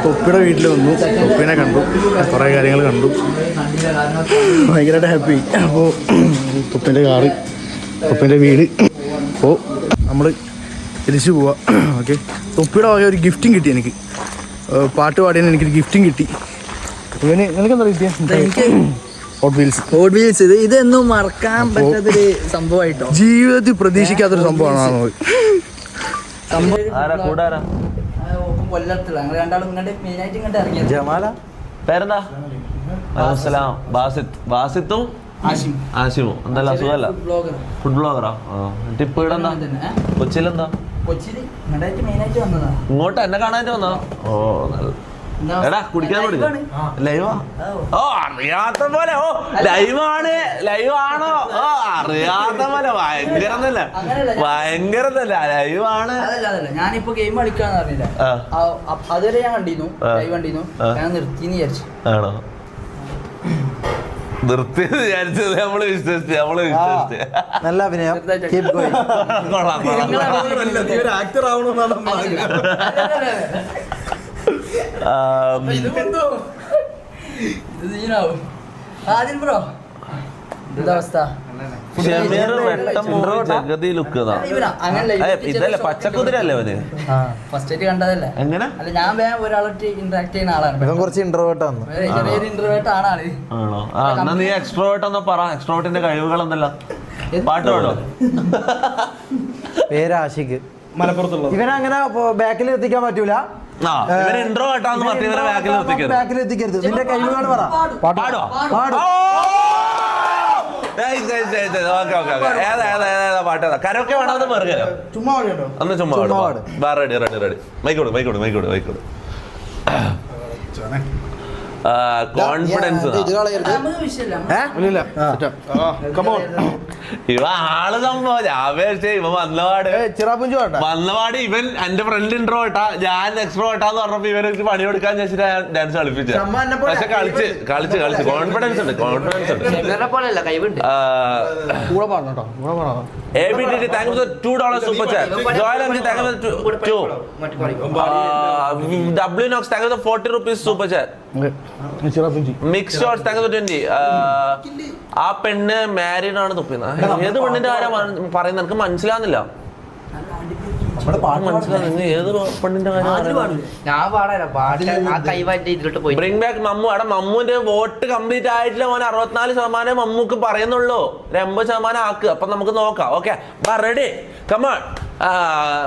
തൊപ്പിയുടെ വീട്ടിൽ വന്നു, തൊപ്പിനെ കണ്ടു, കുറേ കാര്യങ്ങൾ കണ്ടു, ഭയങ്കരമായിട്ട് ഹാപ്പി. അപ്പോൾ തൊപ്പിൻ്റെ കാറ്, തൊപ്പിൻ്റെ വീട്, അപ്പോൾ നമ്മൾ തിരിച്ചു പോവാം. ഓക്കെ, തൊപ്പിയുടെ വക ഒരു ഗിഫ്റ്റും കിട്ടി എനിക്ക്. പാട്ട് പാടിയതിന് എനിക്കൊരു ഗിഫ്റ്റും കിട്ടി. ഇവന് നിനക്കെന്താ കിട്ടിയ? Hot wheels. ഇതൊന്നും മറക്കാൻ പറ്റാത്തൊരു സംഭവമായിട്ടോ, ജീവിതത്തിൽ പ്രതീക്ഷിക്കാത്തൊരു സംഭവമാണ്. പേരെന്താ? ബാസിത്തും ആഷിമും. എന്തല്ല അസുഖമല്ല, ഫുഡ് ബ്ലോഗറാ. ടിപ്പ് ഇവിടെ എന്താ? കൊച്ചിയിലെന്താ? ഇങ്ങോട്ട് എന്നെ കാണാനായിട്ട് വന്നാ? ഓ എടാ കുടിക്കാൻ കൊടുക്കും. ലൈവാ? ഓ അറിയാത്ത പോലെ. ഓ ലൈവാണോ? ഓ അറിയാത്ത പോലെ. ഭയങ്കരന്നല്ല ലൈവാണ്. ഞാനിപ്പോ ഗെയിം കളിക്കാന്ന് പറഞ്ഞില്ല, അതുവരെ ഞാൻ കണ്ടിരുന്നു, ലൈവ് കണ്ടിരുന്നു. ഞാൻ നിർത്തിന്ന് വിചാരിച്ചു. ആണോ? നിർത്തിയത് വിചാരിച്ചത് നമ്മള് വിശ്വസിച്ചു. നല്ല അഭിനയം. ആക്ടർ ആവണമെന്നാണ്. ഇതല്ലേ പച്ചക്കുതിരല്ലേ അവന്? ഫസ്റ്റ് കണ്ടതല്ലേ? എങ്ങനെ? അല്ല ഞാൻ ഒരാളായിട്ട് ഇന്ററാക്ട് ചെയ്യുന്ന ആളാണ്. കുറച്ച് ഇന്റർവേർട്ട് ആണ്. ചെറിയൊരു ഇന്റർവേർട്ട് ആണ് ആള്. ആണോ? എന്നാ നീ എക്സ്ട്രോവേർട്ട് ഒന്ന് പറ. എക്സ്ട്രോവേർട്ടിന്റെ കഴിവുകൾ എന്തല്ല? പാട്ട് പാടോ? പേര് ആഷിഖ്, മലപ്പുറത്തുള്ള. ഇവനങ്ങനെ ബാക്കിൽ എത്തിക്കാൻ പറ്റൂല. ബാക്കിൽ എത്തിക്കരുത്. നിന്റെ കഴിവുകൾ പറ. പാടോ? പാട്ട് കരോക്കെ വേണമെന്ന് പറഞ്ഞോ. ചുമ്മാ അന്ന് ചുമ്മാ റെഡി. മൈക്കോട് കോൺഫിഡൻസ്. ഇവ ആള് സംഭവം ആവേശ. ഇവ വന്നപാട് ഇവൻ എന്റെ ഫ്രണ്ട് ഇൻട്രോ കേട്ടാ, ഞാൻ എക്സ്ട്രോ കേട്ടാന്ന് പറഞ്ഞപ്പോ ഇവർക്ക് പണി കൊടുക്കാൻ വെച്ചിട്ട് ഡാൻസ് കളിപ്പിച്ച. പക്ഷെ കളിച്ച് കോൺഫിഡൻസ് ഉണ്ട്. ABTT thank you for $2 super chat. Joel MG thank you for 2. WNox thank you for 40 rupees super chat. Mix shots thank you for 20. ആ പെണ്ണ് മാരീഡ് ആണ് തുപ്പിന്നത്. ഏത് പെണ്ണിന്റെ കാര്യം പറയുന്നത് എനിക്ക് മനസ്സിലാവുന്നില്ല. ഏത് പെണ്ണിന്റെ ബ്രിങ് ബാക്ക് മമ്മു. അവിടെ മമ്മുവിന്റെ വോട്ട് കംപ്ലീറ്റ് ആയിട്ടില്ല മോനെ. 64% മമ്മുക്ക് പറയുന്നുള്ളൂ. 80% ആക്ക്. അപ്പൊ നമുക്ക് നോക്കാം. Okay ready come on.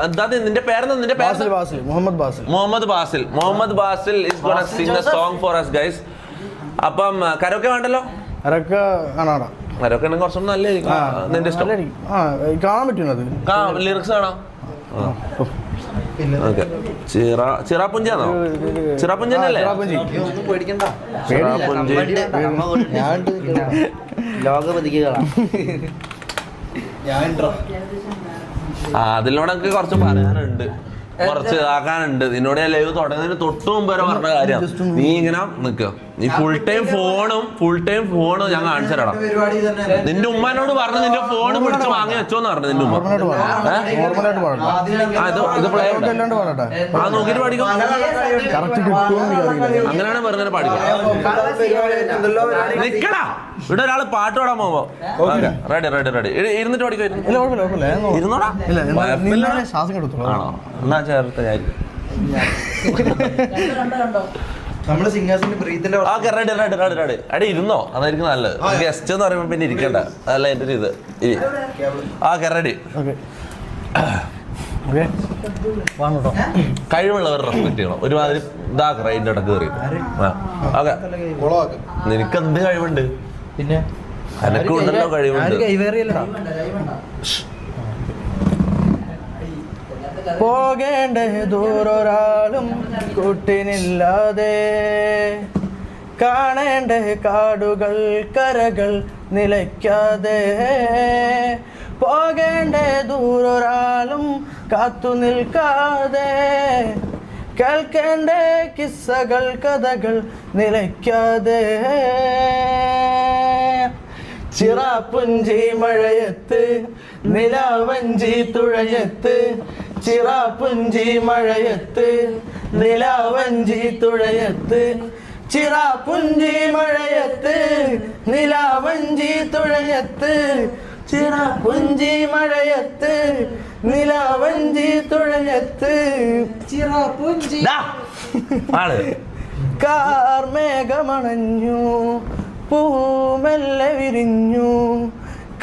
എന്താ നിന്റെ പേരെന്താ? നിന്റെ പേര്? Muhammad Basil is gonna sing a song for us guys. അപ്പം കരോക്കെ വേണ്ടല്ലോ? കരോക്കെ കുറച്ചും നല്ലതായിരിക്കും. നിന്റെ ഇഷ്ടം. കാണാൻ പറ്റുന്നത് ലിറിക്സ് കാണാം. ചിറാപ്പുഞ്ചാണോ? ചിറാപ്പുഞ്ചല്ലേ? അതിലൂടെ കുറച്ച് പറയാനുണ്ട്, കുറച്ച് ഇതാക്കാനുണ്ട്. നിന്നോട് ഞാൻ ലൈവ് തുടങ്ങുന്നതിന് തൊട്ട് മുമ്പ് വരെ പറഞ്ഞ കാര്യം. നീ ഇങ്ങനെ നിൽക്കുക. നീ ഫുൾ ടൈം ഫോണ് ഞാൻ കാണിച്ചു തരാം. നിന്റെ ഉമ്മാനോട് പറഞ്ഞു നിന്റെ ഫോൺ പിടിച്ച് വാങ്ങി വെച്ചോന്ന് പറഞ്ഞു നിന്റെ ഉമ്മ. ഇത് പ്ലേ ആ നോക്കിട്ട് പഠിക്കും. അങ്ങനെയാണ് വെറുതെ പഠിക്കും. നിക്കടാ, ഇവിടെ ഒരാള് പാട്ട് പാടാൻ പോകുമ്പോ റെഡി ഇരുന്നിട്ട് പഠിക്കും. ഇരുന്നോടാ. ആണോ? എന്നാ ചേർത്ത് അടി ഇരുന്നോ? അതായിരിക്കും നല്ലത്. ഗസ്റ്റ് എന്ന് പറയുമ്പോ പിന്നെ ഇരിക്കണ്ട. അതല്ല എന്റെ ഒരു ഇത്. റെഡി. കഴിവുള്ളവർ റെസ്പെക്ട് ചെയ്യണം. ഒരുമാതിരി ഇതാക്കറ അതിന്റെ ഇടക്ക് കയറി. നിനക്ക് എന്ത് കഴിവുണ്ട്? പിന്നെ എനക്കും ഉണ്ടല്ലോ കഴിവുണ്ട്. പോകേണ്ട ദൂരൊരാളും കൂട്ടിനില്ലാതെ, കാണേണ്ട കാടുകൾ കരകൾ നിലയ്ക്കാതെ, പോകേണ്ട ദൂരൊരാളും കാത്തു നിൽക്കാതെ, കേൾക്കേണ്ട കിസ്സകൾ കഥകൾ നിലയ്ക്കാതെ, ചിറാപ്പുഞ്ചി മഴയത്ത് നിലാവഞ്ചി തുഴയത്ത്, ചിറാപ്പുഞ്ചി മഴയത്ത് നിലാവഞ്ചി തുഴയത്ത് ചിറാപുഞ്ചി മഴയത്ത് നിലാവഞ്ചി തുഴയത്ത് ചിറാപുഞ്ചി മഴയത്ത് നിലാവഞ്ചി തുഴയത്ത് ചിറാപുഞ്ചി കാർമേഘമണഞ്ഞു പൂമെല്ലെ വിരിഞ്ഞു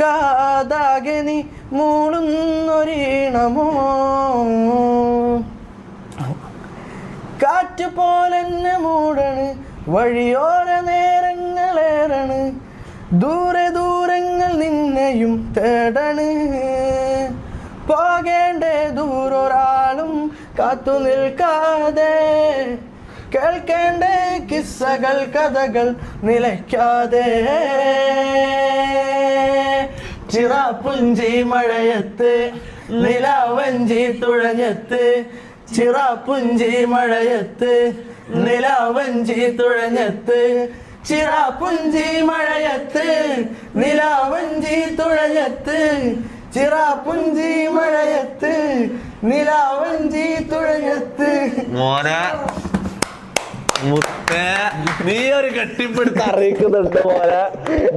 കാതാകെ നീ മൂളുന്നൊരീണമോ കാറ്റ് പോലെന്നെ മൂടണ് വഴിയോര നേരങ്ങളേറണ് ദൂരെ ദൂരങ്ങൾ നിന്നെയും തേടണ് പോകേണ്ട ദൂരൊരാളും കാത്തു നിൽക്കാതെ കേൾക്കേണ്ട കിസ്സകൾ കഥകൾ നിലയ്ക്കാതെ ചിറാപുഞ്ചി മഴയത്ത് നിലാവഞ്ചി തുഴഞ്ഞത്ത് ചിറാപുഞ്ചി മഴയത്ത് നിലാവഞ്ചി തുഴഞ്ഞത്ത് ചിറാപുഞ്ചി മഴയത്ത് നിലാവഞ്ചി തുഴഞ്ഞത്ത് ചിറാപുഞ്ചി മഴയത്ത് നിലാവഞ്ചി തുഴഞ്ഞത്ത് മോനെ മുത്തേ നീ ഒരു കെട്ടിപ്പിടുത്ത് അറിയിക്കുന്നുണ്ട് പോലെ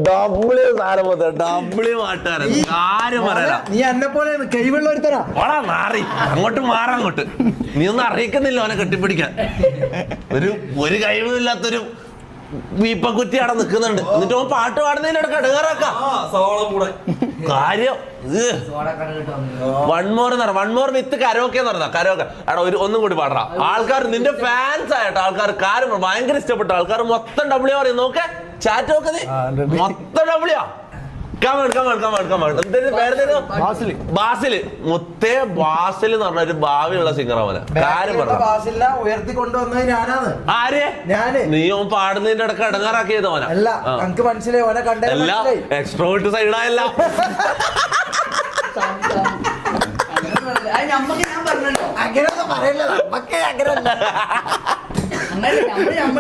ഡബ്ല്യൂ സാധനം ഡബ്ല്യൂ മാട്ടുകാരൻ ആരും പറയാ നീ എന്നെ പോലെ കഴിവുള്ള ഒരുത്തരാ ഓടാ മാറി അങ്ങോട്ട് മാറങ്ങോട്ട് നീ ഒന്നും അറിയിക്കുന്നില്ല അവനെ കെട്ടിപ്പിടിക്കാൻ ഒരു കഴിവില്ലാത്തൊരു വീപ്പക്കുറ്റി അവിടെ നിൽക്കുന്നുണ്ട് എന്നിട്ട് അവൻ പാട്ട് പാടുന്നതിനോട് കടുകാറാക്കാം കാര്യം വൺ മോർ വിത്ത് കരോക്കെ എന്ന് പറഞ്ഞ കരോക്കെ അവിടെ ഒന്നും കൂടി പാടാ ആൾക്കാർ നിന്റെ ഫാൻസ് ആയിട്ട് ആൾക്കാർ കാര്യം ഭയങ്കര ഇഷ്ടപ്പെട്ട ആൾക്കാർ മൊത്തം ഡബ്ല്യൂ പറയും നോക്കെ ചാറ്റ് നോക്ക നീ മൊത്തം ഡബ്ല്യൂ ബാസില് മുത്തേ ബാസിൽ എന്ന് പറഞ്ഞ ഒരു ഭാവിയുള്ള സിംഗർ അവനെ കാര്യം പറഞ്ഞു ഉയർത്തി കൊണ്ടുവന്നത് ഞാനാണ് ആര് നീ ഓൻ പാടുന്നതിന്റെ ഇടക്ക് അടങ്ങാറാക്കിയത് അവനാ എനിക്ക് മനസ്സിലായി ഓനെ കണ്ട എല്ലാം എക്സ്ട്രോവേർട്ട് സൈഡായല്ല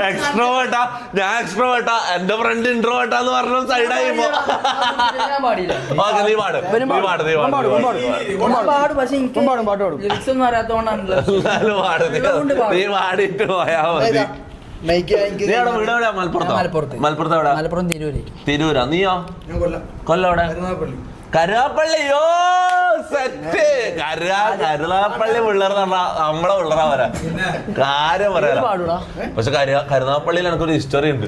എക്സ്ട്രോവേർട്ടാ ഞാൻ എക്സ്ട്രോവേർട്ടാ എന്റെ ഫ്രണ്ട് ഇൻട്രോവേർട്ടാന്ന് പറഞ്ഞ സൈഡായി ഓക്കെ നീ പാട് നീ പാടിയിട്ട് പോയാ മതി. മലപ്പുറത്ത് തിരൂരാ നീയോ കൊല്ലം കരുനാഗപ്പള്ളിയോ സെറ്റ് കരുനാഗപ്പള്ളി പിള്ളേർ നമ്മളെ പിള്ളേരാ വരാ കാര്യം പറയാ പക്ഷെ കരുനാഗപ്പള്ളിയിൽ എനിക്കൊരു ഹിസ്റ്ററി ഉണ്ട്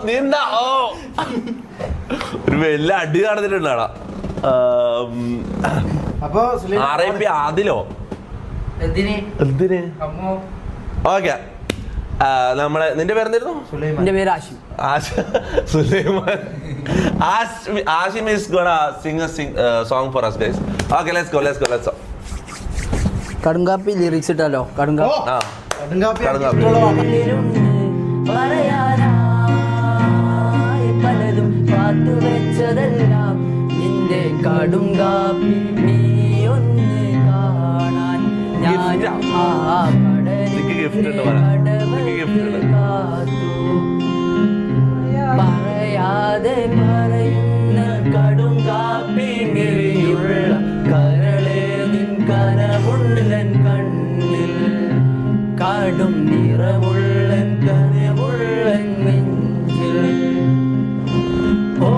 നീന്താ ഓ ഒരു വലിയ അടി നടന്നിട്ടുണ്ടാടാ RIP ആദിലോ എന്തിന് ഓക്കെ നമ്മളെ നിന്റെ പേരെന്തായിരുന്നു എന്റെ പേര് Sulaiman Ashim is gonna sing a song for us guys. Okay, let's go. കടുങ്കാപ്പി ലിറിക്സ് ഇട്ടാലോ കടുങ്കാപ്പി പലതും പാത്തു വെച്ചതെല്ലാം നിന്റെ കടുങ്കാപ്പി നീ ഒന്ന് കാണാൻ ഞാനും ആ പറയാതെ പറയുന്ന കടുങ്കാപ്പിങ്ങിരിയുള്ള കരളേ നിൻ കനവുള്ളൻ കണ്ണിൽ കടും നിറമുള്ളൻ കനവുള്ളൻ നെഞ്ചിൽ ഓ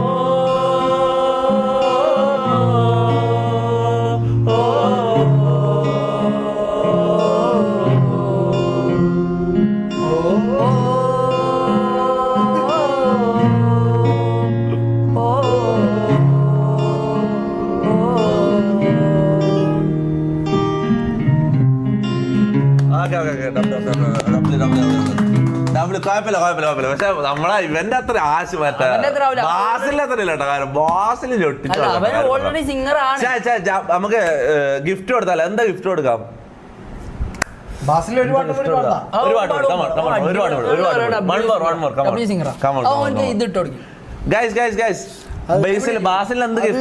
കുഴപ്പമില്ല പക്ഷെ നമ്മളെ ഇവന്റെ അത്ര ആശ ബാസിൽ അത്ര ഇല്ലട്ടോ കാരണം ബാസിൽ നമുക്ക് ഗിഫ്റ്റ് കൊടുത്താലോ എന്താ ഗിഫ്റ്റ് കൊടുക്കാം ബാസിൽ എന്ത് ഗിഫ്റ്റ്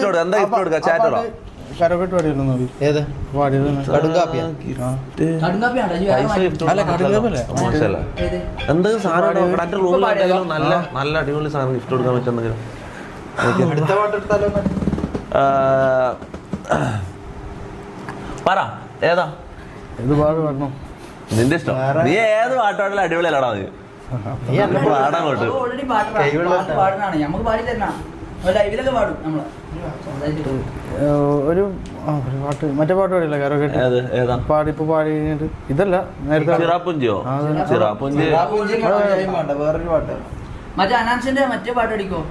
കൊടുക്കാം എന്താ ഗിഫ്റ്റ് കൊടുക്കാം ചാറ്റോളാ എന്ത് സാധനം നല്ല അടിപൊളി സാധനം ഗിഫ്റ്റ് കൊടുക്കാൻ പറ്റുന്നെങ്കിലും പറ ഏതാ ഏത് പാട് പാടണം നിന്റെ ഇഷ്ടം. നീ ഏത് പാട്ടാണെങ്കിലും അടിപൊളിയല്ലടാ നീ പാടാങ്ങോട്ട്. ഓൾറെഡി പാട്ട് പാടുന്നതാണ്, നമുക്ക് പാടി തരണ ലൈവിലൊക്കെ പാടും നമ്മള്. ഒരു പാട്ട് മറ്റേ പാട്ട് പാടില്ല ഏതാ പാടിപ്പോ പാടി കഴിഞ്ഞിട്ട് ഇതല്ല നേരത്തെ ചിറാപ്പുഞ്ചിയോ? ചിറാപ്പുഞ്ചി വേറൊരു പാട്ട് മറ്റേ അനാൻസിന്റെ മറ്റേ പാട്ട് അടിക്കോ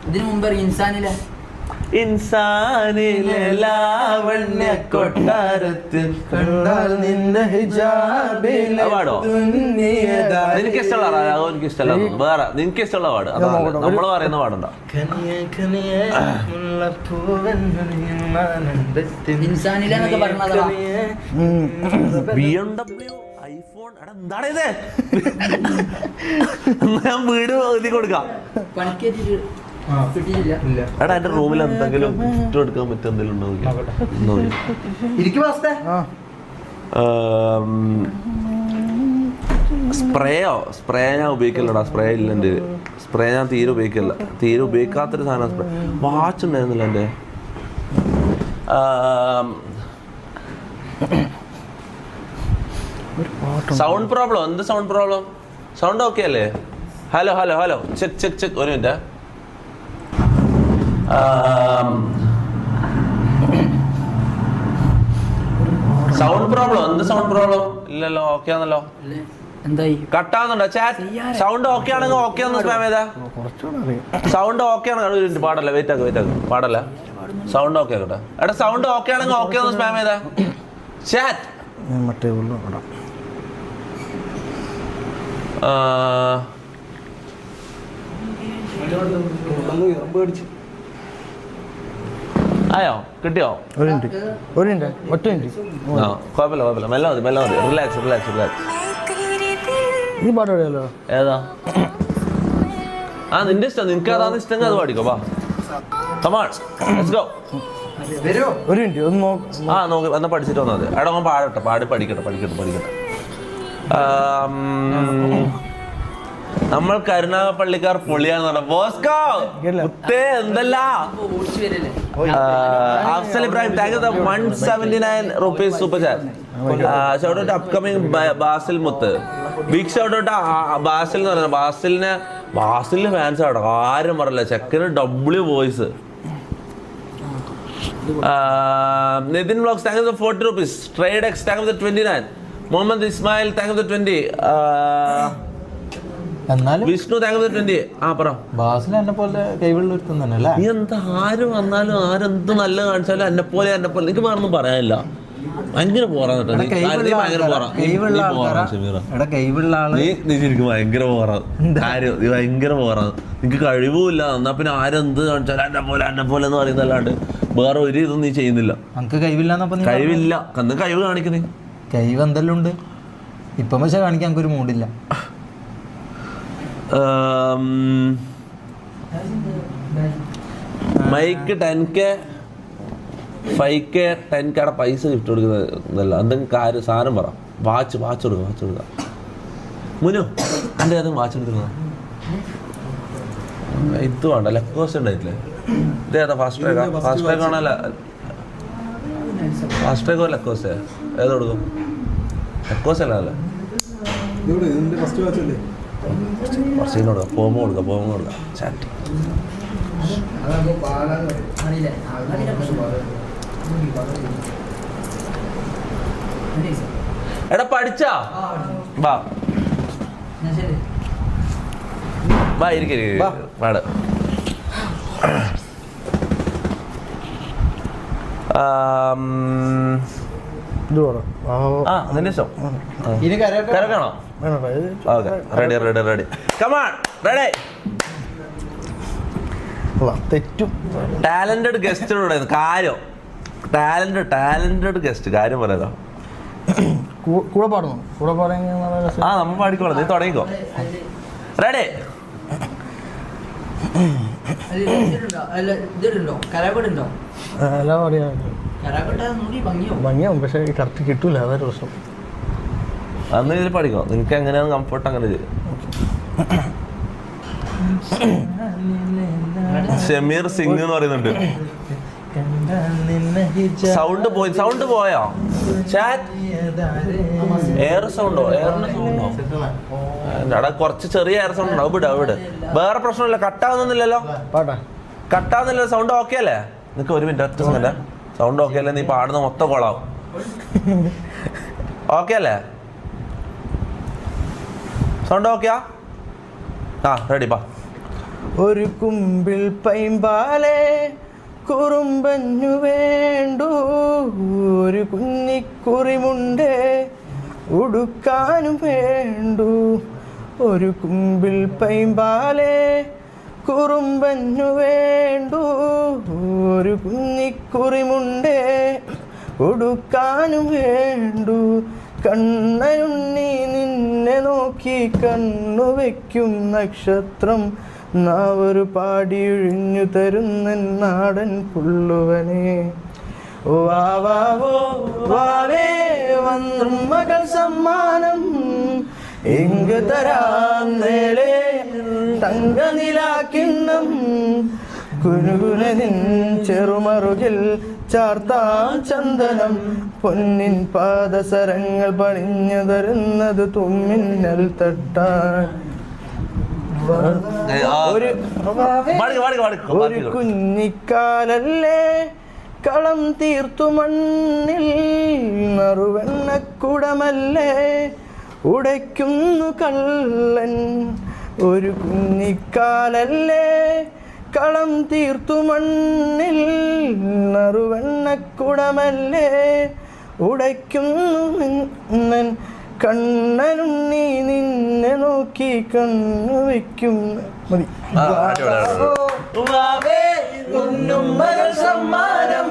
ഇതിനു മുമ്പ് ഇൻസാനിലെ ഇൻസാനിലെ ലാവണ്യ കൊട്ടാരത്തിൽ കണ്ടാൽ നിന്റെ ഹിജാബിലെ പാടോ? നിനക്ക് ഇഷ്ടമുള്ള അതോ എനിക്ക് ഇഷ്ടമല്ല? വേറെ നിനക്ക് ഇഷ്ടമുള്ള പാട്. നമ്മള് പറയുന്ന പാടുണ്ടോ? ഇൻസാനിലെന്നൊക്കെ പറഞ്ഞതാ. BMW ഐഫോൺ എന്താണ് ഇത്? ഞാൻ വീട് എഴുതി കൊടുക്കാം. പണിക്കേറ്റിട്ട് കിട്ടിയില്ല. എടാ എന്റെ റൂമിൽ എന്തെങ്കിലും ഗിഫ്റ്റ് കൊടുക്കാൻ പറ്റും എന്തെങ്കിലും ഉണ്ടോ? സ്പ്രേ ഞാൻ ഉപയോഗിക്കില്ലടാ. സ്പ്രേ ഇല്ല എൻ്റെ. സ്പ്രേ ഞാൻ തീരെ ഉപയോഗിക്കില്ല. തീരെ ഉപയോഗിക്കാത്തൊരു സാധനം സ്പ്രേ. വാച്ച് ഉണ്ടായിരുന്നില്ല എൻ്റെ. Sound problem. എന്ത് സൗണ്ട് പ്രോബ്ലം? സൗണ്ട് ഓക്കെ അല്ലേ? Hello hello hello check check check. ഒരു മിനിറ്റ്. Sound problem. എന്ത് സൗണ്ട് പ്രോബ്ലം? ഇല്ലല്ലോ, ഓക്കെ ആണല്ലോ. എന്തായി കട്ടാവുന്നുണ്ടോ ചാറ്റ്? സൗണ്ട് ഓക്കെ ആണെങ്കിൽ ഓക്കെ ആണെന്ന് സ്പാം ചെയ്താ. സൗണ്ട് ഓക്കെ ആണെങ്കിൽ പാടല്ല. വെയിറ്റ് ആക്ക് പാടല്ല. സൗണ്ട് ഓക്കെ ആക്കട്ടെ. എടാ സൗണ്ട് ഓക്കെ ആണെങ്കിൽ ഓക്കെ ആണെന്ന് സ്പാം ചെയ്താ ചാറ്റ്. മറ്റേ ആയോ? കിട്ടിയോ? ഒരു മിനിറ്റ് ഒറ്റ മിനിറ്റ്. കുഴപ്പമില്ല മെല്ലെ മതി. റിലാക്സ്. ഈ പാട്ട് പാടിയല്ലോ. ഏതാ? നിന്റെ ഇഷ്ടം. നിനക്ക് അതാണ് ഇഷ്ടം അത് പാടിക്കോ. വാ come on let's go. ഒരു മിനിറ്റ് ഒന്ന് നോക്ക്. എന്നാ പഠിച്ചിട്ട് വന്നാൽ മതി. എടാ പാടട്ടെ. പഠിക്കട്ടെ. നമ്മൾ കരുനാഗപ്പള്ളിക്കാർ പൊളിയാന്ന് പറഞ്ഞ ബോസ്കോ എന്തല്ല. Afsal Ibrahim thank you 179 rupees super chat. Shout out upcoming Basil മുത്ത്. ബിഗ് ഷൗട്ട് ഔട്ട് ബാസിൽ എന്ന് പറഞ്ഞ ബാസിലിന് ഫാൻസ് ആട്ടോ. ആരും പറയില്ല. ചെക്കന് W voice. Nithin vlogs thank you 40 rupees. Trade X thank you 29. Muhammad Ismail thank you 20. Vishnu thank you 20. പറ. ബാസിൽ എന്നെ പോലെ കൈവെള്ള ഒരുത്തം തന്നെ അല്ലേ? നീ എന്താ ആര് വന്നാലും ആരെന്ത് നല്ല കാണിച്ചാലും എന്നെ പോലെ എനിക്ക് വേറൊന്നും പറയാനില്ല. ഭയങ്കര പോറാ. നീ ശരിക്കും ഭയങ്കര പോറാ. കാര്യം നീ ഭയങ്കര പോറാ. നിനക്ക് കഴിവുമില്ല. എന്നാ പിന്നെ ആരെന്ത് കാണിച്ചാലും എന്നെ പോലെ എന്ന് പറയുന്നല്ലാണ്ട് വേറെ ഒരു ഇതും നീ ചെയ്യുന്നില്ല. നമുക്ക് കഴിവില്ല. എന്ത് കഴിവ് കാണിക്കുന്നേ? കഴിവ് എന്തെല്ലാം ഉണ്ട് ഇപ്പം. പക്ഷെ കാണിക്കാൻ നമുക്കൊരു മൂഡില്ല. മൈക്ക് 10K 5K 10K പൈസ ഗിഫ്റ്റ് കൊടുക്കുന്നതല്ല. എന്തെങ്കിലും കാര്യം സാധനം പറ. വാച്ച് കൊടുക്കുക. മുനു എൻ്റെ ഏതെങ്കിലും വാച്ച് എടുക്കുന്നത് ഇത് വേണ്ട. ലെക്കോസ് ഉണ്ടായിട്ടില്ലേ? ഇതേതാ? ഫാസ്റ്റ് ട്രാക്ക് ആണല്ല. ഫാസ്റ്റ് ട്രാക്കോ ലെക്കോസ് ഏത് കൊടുക്കും? ലെക്കോസ് അല്ലേ? കുറച്ച് കൊടുക്കാം. ഫോമ് കൊടുക്കാം. ചാറ്റ് എടാ പഠിച്ചാ? വാ ഇരിക്കും പാട്. നിന്റെ ഇഷ്ടം. കരക്കാണോ? Okay ready. Come on ready. തെറ്റും. ടാലന്റഡ് ഗസ്റ്റ് കാര്യം. ടാലന്റഡ് ഗസ്റ്റ് കാര്യം പറയാലോ. കൂടെ പാടുന്നു. കൂടെ പാടാൻ നമ്മ പാടിക്കോളാം. നീ തുടങ്ങിക്കോ. റെഡി. ഭംഗിയാവും പക്ഷെ കറക്റ്റ് കിട്ടൂല. അതൊരു പ്രശ്നം. അന്ന് ഇതിൽ പഠിക്കോ. നിനക്ക് എങ്ങനെയാണ് കംഫർട്ട് അങ്ങനെ ചെയ്യും. ഷമീർ സിംഗ് എന്ന് പറയുന്നുണ്ട്. സൗണ്ട് പോയോ എയർ സൗണ്ടോ എടാ കുറച്ച് ചെറിയ എയർ സൗണ്ട് ഉണ്ടാവും വിട് വേറെ പ്രശ്നമില്ല കട്ടാവുന്നില്ലല്ലോ സൗണ്ട് ഓക്കെ അല്ലേ നിനക്ക് ഒരു മിനിറ്റ് ഒറ്റ സെക്കൻഡ് സൗണ്ട് ഓക്കെ അല്ലേ നീ പാടുന്ന മൊത്തം കൊളാവും ഓക്കെ അല്ലേ സൗണ്ട് ഓക്കെയാ റെഡി പാ ഒരു കുമ്പിൽ പൈമ്പാലേ കുറുമ്പഞ്ഞു വേണ്ടു ഒരു കുഞ്ഞിക്കുറിമുണ്ടേ ഉടുക്കാനും വേണ്ടു ഒരു കുമ്പിൽ പൈമ്പാലേ കുറുമ്പഞ്ഞു വേണ്ടു ഒരു കുഞ്ഞിക്കുറിമുണ്ടേ ഉടുക്കാനും വേണ്ടു കണ്ണനുണ്ണി നിന്നെ നോക്കി കണ്ണു വയ്ക്കും നക്ഷത്രം നാവൊരു പാടിയൊഴിഞ്ഞു തരുന്ന നാടൻ പുള്ളുവനെ വാവോ വാവേ വന്നും മകൾ സമ്മാനം എങ്ക് തരാം നേളെ തങ്ക നിലാക്കിണ്ണം കുനുകുനനിൻ ചെറുമറുകിൽ ചാർത്താം ചന്ദനം പൊന്നിൻ പാദസരങ്ങൾ പണിഞ്ഞു തരുന്നത് തുമ്മിന്നൽ തട്ടാൻ ഒരു കുഞ്ഞിക്കാലല്ലേ കളം തീർത്തു മണ്ണിൽ നറുവെണ്ണക്കുടമല്ലേ ഉടയ്ക്കുന്നു കള്ളൻ ഒരു കുഞ്ഞിക്കാലല്ലേ കളം തീർത്തു മണ്ണിൽ നറുവെണ്ണക്കുടമല്ലേ ഉടയ്ക്കുന്നു കണ്ണനുണ്ണി നിന്നെ നോക്കി കണ്ണു വയ്ക്കും മതി സമ്മാനം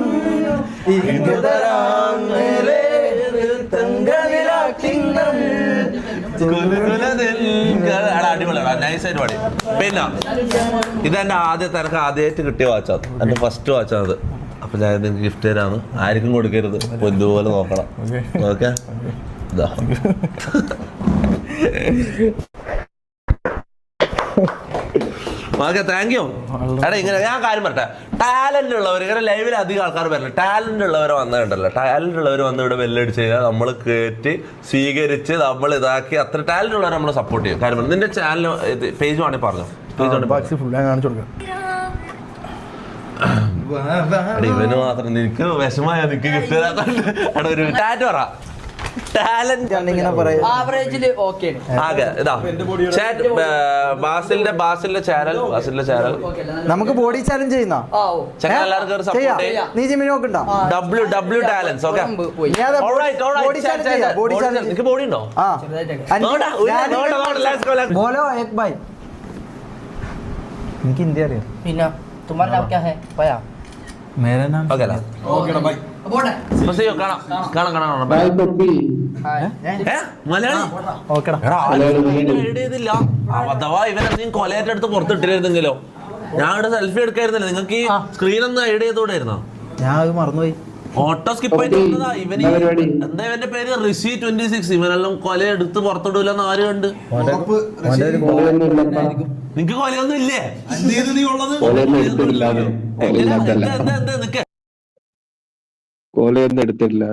നൈസായിട്ട് പാടി പിന്നെ ഇതെന്റെ എനിക്ക് ആദ്യമായിട്ട് കിട്ടിയ വാച്ചാണ് എന്റെ ഫസ്റ്റ് വാച്ചാണത് അപ്പൊ ഞാൻ നിങ്ങൾക്ക് ഗിഫ്റ്റ് തരാന്ന് ആർക്കും കൊടുക്കരുത് പൊന്നുപോലെ നോക്കണം ഓക്കെ ഓക്കെ താങ്ക് യു എടാ ഇങ്ങനെ ഞാൻ കാര്യം പറട്ടെ ടാലന്റ് ഉള്ളവർ ഇങ്ങനെ ലൈവിൽ അധികം ആൾക്കാർ വരില്ല ടാലന്റ് ഉള്ളവരെ വന്നിട്ടുണ്ടല്ലോ ടാലന്റ് ഉള്ളവർ വന്ന് ഇവിടെ ബെല്ലടിച്ച് കഴിഞ്ഞാൽ നമ്മൾ കയറ്റി സ്വീകരിച്ച് നമ്മൾ ഇതാക്കി അത്ര ടാലന്റ് ഉള്ളവരെ നമ്മൾ സപ്പോർട്ട് ചെയ്യും കാര്യം നിന്റെ ചാനൽ പേജ് വേണമെങ്കിൽ പറഞ്ഞു ഇവന് മാത്രം നിനക്ക് വിഷമായ നിനക്ക് ഗിഫ്റ്റ് തരാത്ത ഒരു ടാറ്റ് പറ ബാസിലിന്റെ ചാനൽ നമുക്ക് ബോഡി ചാലഞ്ച് ചെയ്യുന്ന നീ ജിമ്മിന് നോക്കണ്ട ഡബ്ല്യു ടാലൻസ് ഓക്കെ ബോഡി ഉണ്ടോ എനിക്ക് ഇന്ത്യ അറിയാം പിന്നെ तुम्हारा नाम क्या है पया मेरा नाम അഥവാ ഇവനെ കൊലയുടെ അടുത്ത് പുറത്തിട്ടിരുന്നെങ്കിലോ ഞാൻ ഇവിടെ സെൽഫി എടുക്കായിരുന്നില്ല നിങ്ങൾക്ക് ഈ സ്ക്രീനൊന്ന് ഐഡ് ചെയ്തോടായിരുന്നോ ഞാൻ അത് മറന്നുപോയി ഓട്ടോ സ്കിപ്പ് ആയിട്ട് വന്നതാ ഇവന് എന്താ ഇവന്റെ പേര് ഋഷി 26 ഇവനെല്ലാം കൊല എടുത്ത് പുറത്തിടൂലെന്ന് ആര് കണ്ട് നിങ്ങക്ക് കൊലയൊന്നും ഇല്ലേ കോലയൊന്നും എടുത്തിട്ടില്ല